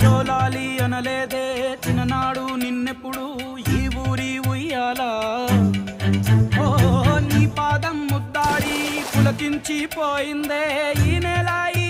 జోలాలి అనలేదే చిన్ననాడు నిన్నెప్పుడు ఈ ఊరి ఉయ్యాలా ఓ నీ పాదం ముద్దాడి పులకించిపోయిందే ఈ నెల ఈ